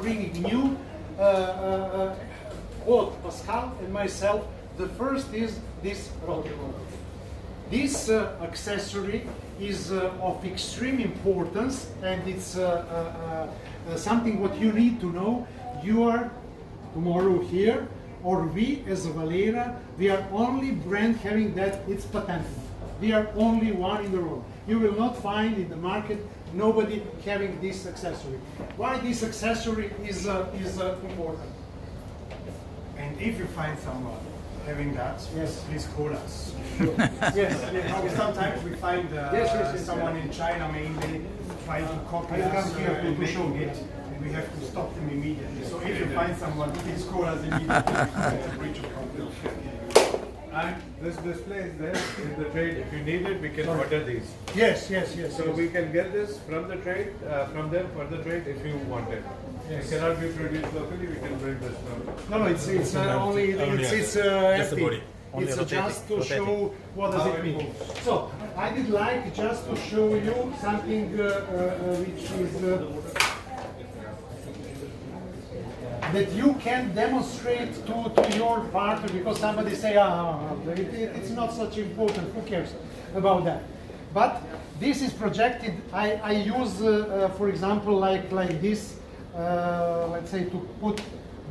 bringing new, Claude, Pascal, and myself. The first is this rotor. This accessory is of extreme importance, and it's something what you need to know. You are tomorrow here, or we as Valera, we are only brand having that, it's patented. We are only one in the world. You will not find in the market nobody having this accessory. Why this accessory is important? And if you find someone having that, yes, please call us. yes. Sometimes we find someone in China mainly trying to copy us and making it, and we have to stop them immediately. So if you find someone, please call us immediately. Reach a company. And this display is there in the trade. If you need it, we can order these. Yes. So we can get this from the trade, from them for the trade if you want it. It cannot be produced locally. We can bring this from. No, it's only it's empty. It's just to show what does it mean. So I did like just to show you something which is that you can demonstrate to your partner, because somebody say, it's not such important, who cares about that? But this is projected. I use, for example, like this, let's say, to put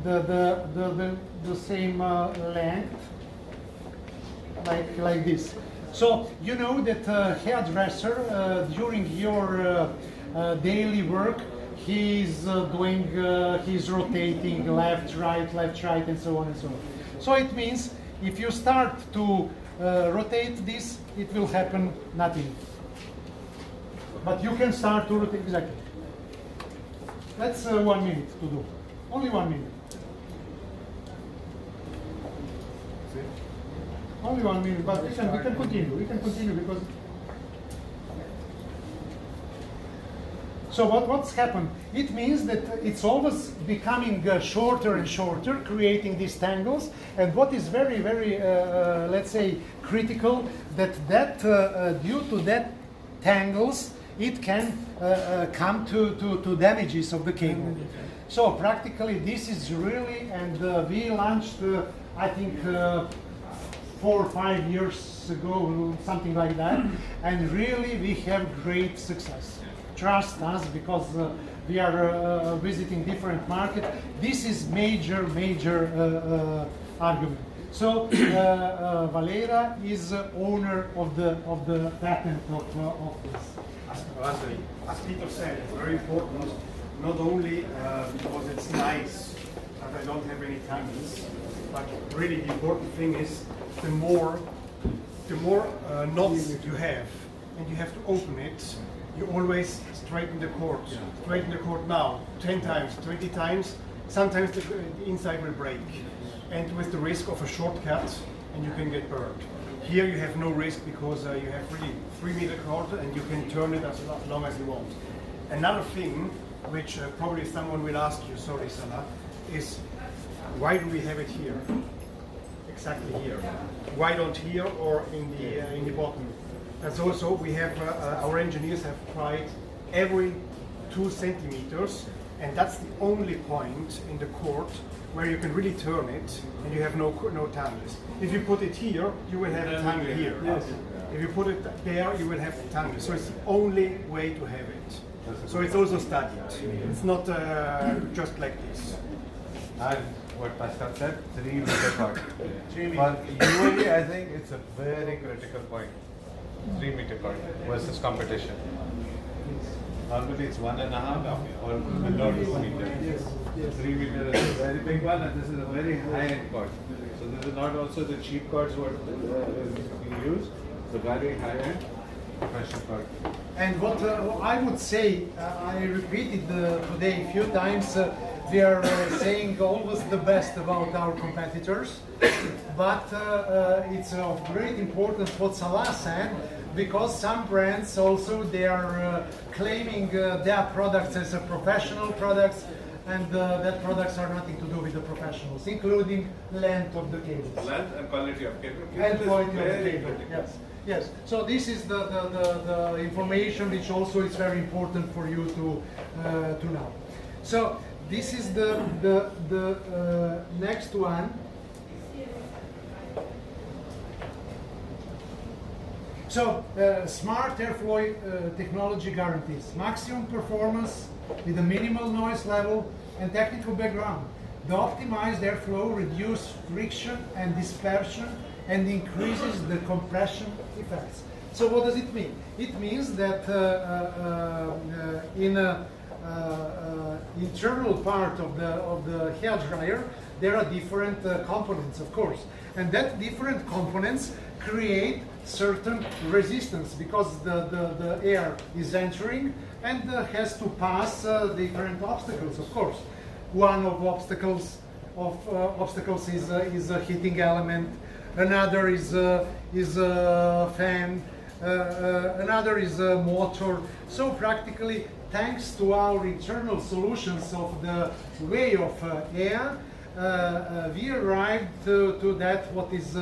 the same length, like this. So you know that hairdresser during your daily work, he's he's rotating left, right, and so on and so on. So it means if you start to rotate this, it will happen nothing. But you can start to rotate exactly. That's 1 minute to do. Only 1 minute. Only 1 minute, but we can continue. We can continue because. So what's happened? It means that it's always becoming shorter and shorter, creating these tangles. And what is very, very, let's say, critical, that due to that tangles, it can come to damages of the cable. So practically, this is really, and we launched, I think, 4 or 5 years ago, something like that, and really we have great success. Trust us, because we are visiting different markets. This is major argument. So Valera is owner of the patent of this. As Peter said, it's very important, not only because it's nice that I don't have any tangles, but really the important thing is the more knots you have, and you have to open it, you always straighten the cord. Straighten the cord now, 10 times, 20 times. Sometimes the inside will break, and with the risk of a shortcut, and you can get burned. Here you have no risk because you have really 3-meter cord, and you can turn it as long as you want. Another thing, which probably someone will ask you, sorry Salah, is why do we have it here? Exactly here. Why don't here or in the bottom? And also we have our engineers have tried every 2 centimeters, and that's the only point in the cord where you can really turn it and you have no tangles. If you put it here, you will have a tangle here. Yes. If you put it there, you will have a tangle. So it's the only way to have it. So it's also studied. It's not just like this. And what Pascal said, 3-meter cord. But usually I think it's a very critical point. 3-meter cord versus competition. Normally it's 1.5 or below 2 meters. 3 meter is a very big one, and this is a very high-end cord. So this is not also the cheap cords what we use. It's a very high-end professional cord. And what I would say, I repeated today a few times, we are saying always the best about our competitors, but it's of great importance what Salah said, because some brands also, they are claiming their products as a professional products, and that products are nothing to do with the professionals, including length of the cables. Length and quality of cable. And quality of the cable, yes. Yes, so this is the information which also is very important for you to know. So This is the next one. So, smart airflow technology guarantees maximum performance with a minimal noise level and technical background. The optimized airflow reduces friction and dispersion and increases the compression effects. So what does it mean? It means that in a internal part of the hair dryer, there are different components, of course, and that different components create certain resistance because the air is entering and has to pass different obstacles, of course. One of obstacles is a heating element. Another is a fan. Another is a motor. So practically, thanks to our internal solutions of the way of air, we arrived to that what is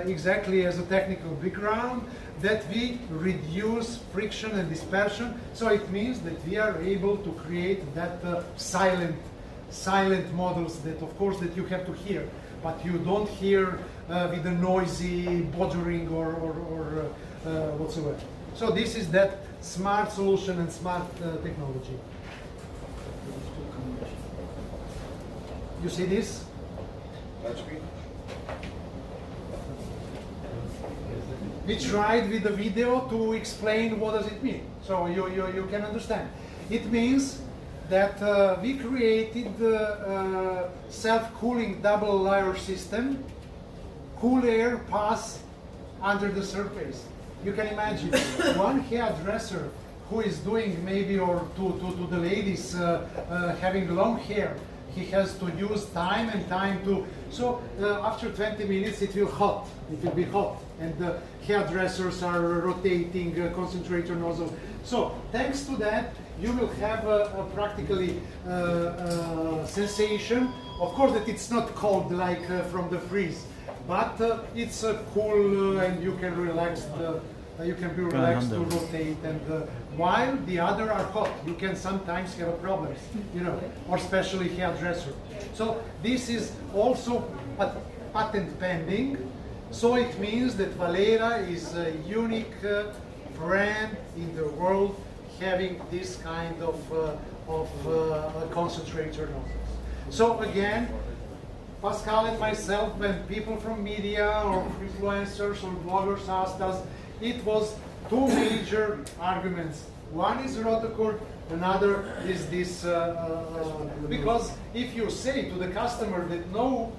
exactly as a technical background, that we reduce friction and dispersion. So it means that we are able to create that silent models that, of course, that you have to hear, but you don't hear with a noisy bothering or whatsoever. So this is that smart solution and smart technology. You see this? Touchscreen. We tried with the video to explain what does it mean, so you can understand. It means that we created the self-cooling double layer system. Cool air pass under the surface. You can imagine one hairdresser who is doing maybe, or to the ladies having long hair, he has to use time and time to, so after 20 minutes it will be hot, and the hairdressers are rotating concentrator nozzle. So thanks to that, you will have a practically sensation. Of course that it's not cold like from the freeze, but it's cool and you can relax. You can be relaxed to rotate, and while the other are hot, you can sometimes have problems, you know, or especially hairdresser. So this is also patent pending. So it means that Valera is a unique brand in the world having this kind of concentrator nozzles. So again, Pascal and myself, when people from media or influencers or bloggers asked us, it was two major arguments. One is rotocord, another is this, because if you say to the customer that no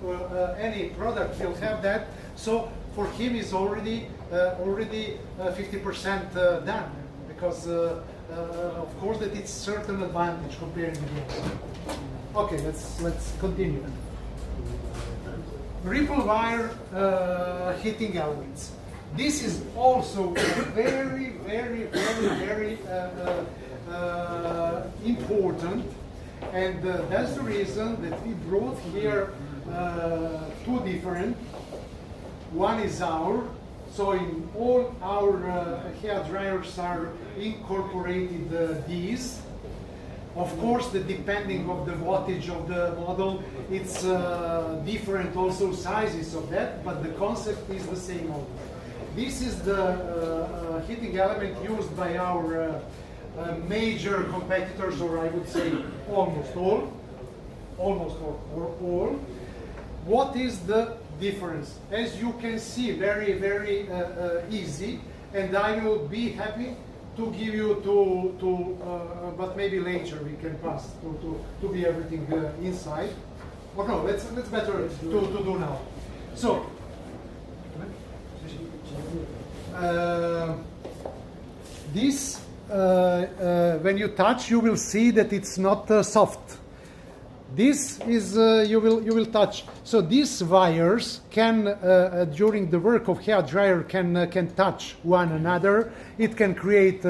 any product will have that, so for him is already 50% done, because of course that it's certain advantage comparing with the others. Okay, let's continue. Ripple wire heating elements. This is also very important, and that's the reason that we brought here two different. One is so in all our hair dryers are incorporated these. Of course, depending of the wattage of the model, it's different also sizes of that, but the concept is the same. This is the heating element used by our major competitors, or I would say almost all. What is the difference? As you can see, very easy, and I will be happy to give you but maybe later we can pass to be everything inside. Or no, let's better to do now. So. This, when you touch, you will see that it's not soft. This is you will touch. So these wires can, during the work of hair dryer, can touch one another. It can create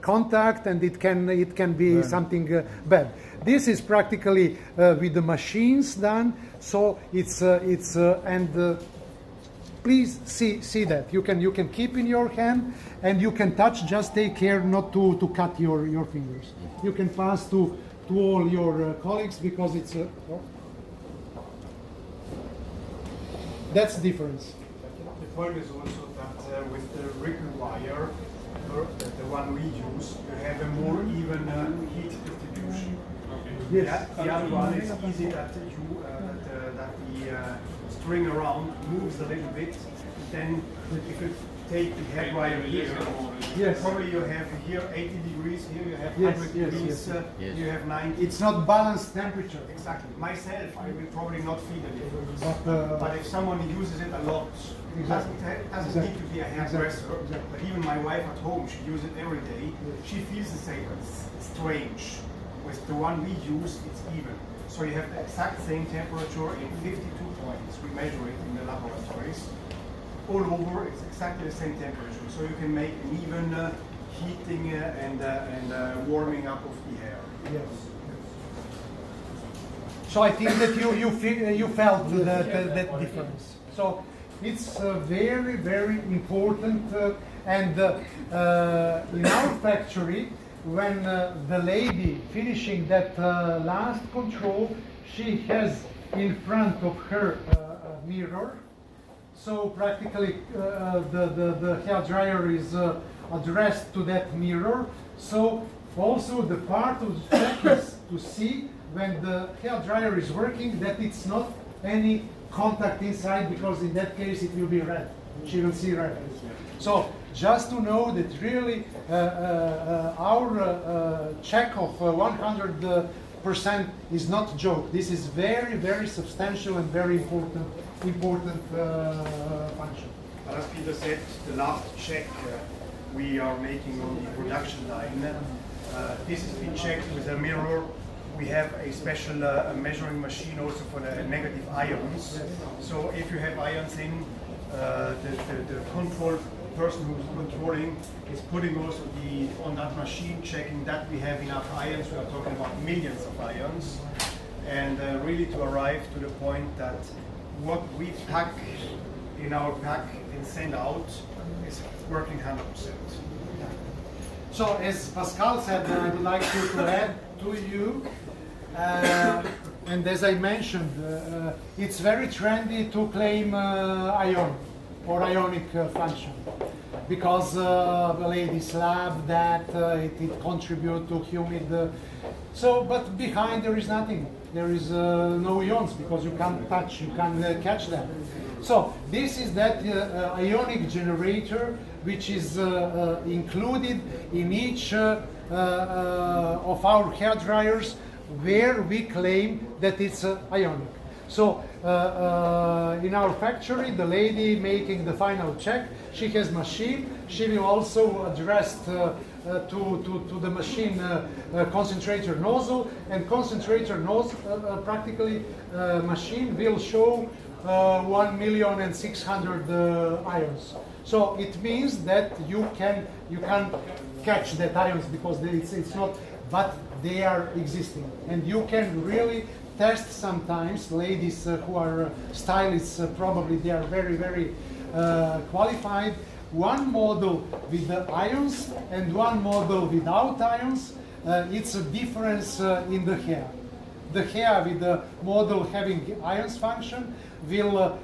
contact, and it can be something bad. This is practically with the machines done. So it's and. Please see that you can keep in your hand, and you can touch. Just take care not to cut your fingers. You can pass to to all your colleagues because it's that's the difference. The point is also that with the ripple wire, the one we use, you have a more even heat distribution. Yes. The other one is easy that that the string around moves a little bit. Then if you take the head wire here, Yes. probably you have here 80 degrees, here you have Yes, 100 yes, degrees, yes. you have 90. It's not balanced temperature. Exactly. Myself, I will probably not feel the difference. But, But if someone uses it a lot, Exactly. doesn't need to be a hairdresser. Exactly. But even my wife at home, she uses it every day. She feels the same. It's strange. With the one we use, it's even. So you have the exact same temperature in 52 points. We measure it in the laboratories. All over, it's exactly the same temperature. So you can make an even heating and warming up of the hair. yes. So I think that you felt that difference. So it's very, very important. And in our factory, when the lady finishing that last control, she has in front of her a mirror. So practically the hair dryer is addressed to that mirror. So also the part of the check is to see when the hair dryer is working that it's not any contact inside, because in that case it will be red. She will see red. So just to know that really our check of 100% is not a joke. This is very, very substantial and very important function. But as Peter said, the last check we are making on the production line, this has been checked with a mirror. We have a special measuring machine also for the negative ions. So if you have ions in, the control person who's controlling is putting also on that machine, checking that we have enough ions. We are talking about millions of ions, and really to arrive to the point that what we pack in our pack and send out is working 100%. So as Pascal said, I would like to add to you, and as I mentioned, it's very trendy to claim ion or ionic function, because the ladies love that it contributes to humid. But behind there is nothing. There is no ions, because you can't touch, you can't catch them. So this is that ionic generator which is included in each of our hair dryers, where we claim that it's ionic. So in our factory, the lady making the final check, she has machine. She will also address to the machine concentrator nozzle, and concentrator nozzle practically machine will show 1,600,000 ions. So it means that you can catch that ions, because it's not, but they are existing, and you can really test sometimes. Ladies who are stylists, probably they are very, very qualified. One model with the ions and one model without ions, it's a difference in the hair. The hair with the model having ions function will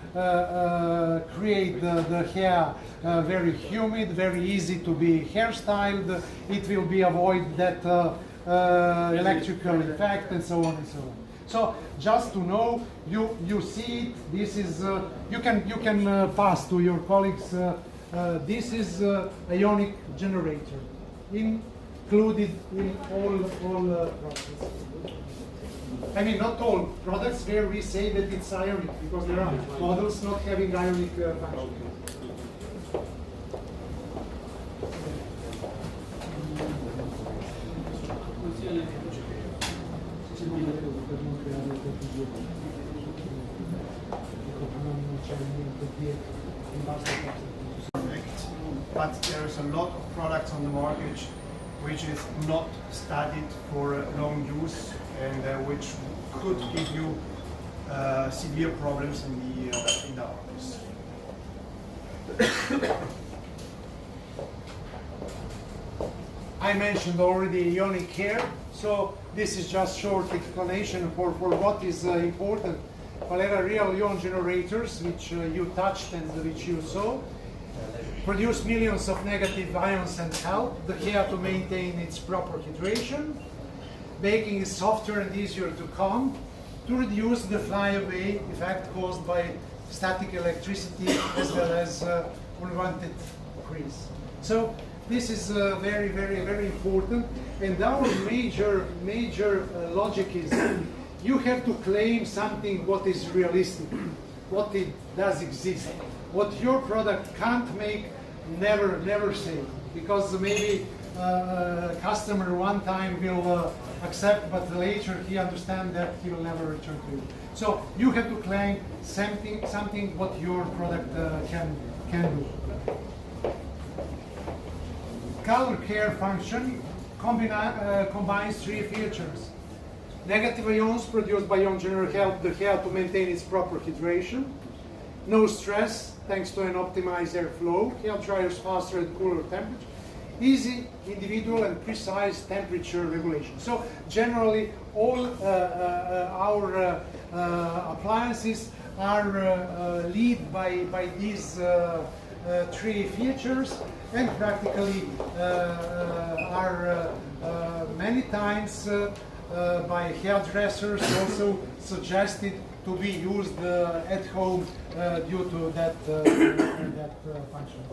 create the hair very humid, very easy to be hairstyled. It will be avoid that electrical effect and so on and so on. So just to know, you see it. This is you can pass to your colleagues. This is ionic generator included in all products. I mean, not all products where we say that it's ionic, because there are models not having ionic function. But there is a lot of products on the market which is not studied for long use, and which could give you severe problems in the arms. I mentioned already ionic hair. So this is just short explanation for what is important. Valera real ion generators, which you touched and which you saw, produce millions of negative ions and help the hair to maintain its proper hydration. Baking is softer and easier to comb to reduce the flyaway effect caused by static electricity as well as unwanted grease. So this is very, very, very important. And our major logic is you have to claim something what is realistic, what it does exist. What your product can't make, never say. Because maybe customer one time will accept, but later he understands that he will never return to you. So you have to claim something what your product can do. Color care function combines three features. Negative ions produced by ion generator help the hair to maintain its proper hydration. No stress, thanks to an optimized airflow. Hair dryers faster at cooler temperature. Easy, individual, and precise temperature regulation. So generally, all our appliances are led by these three features, and practically are many times by hairdressers also suggested to be used at home due to that function.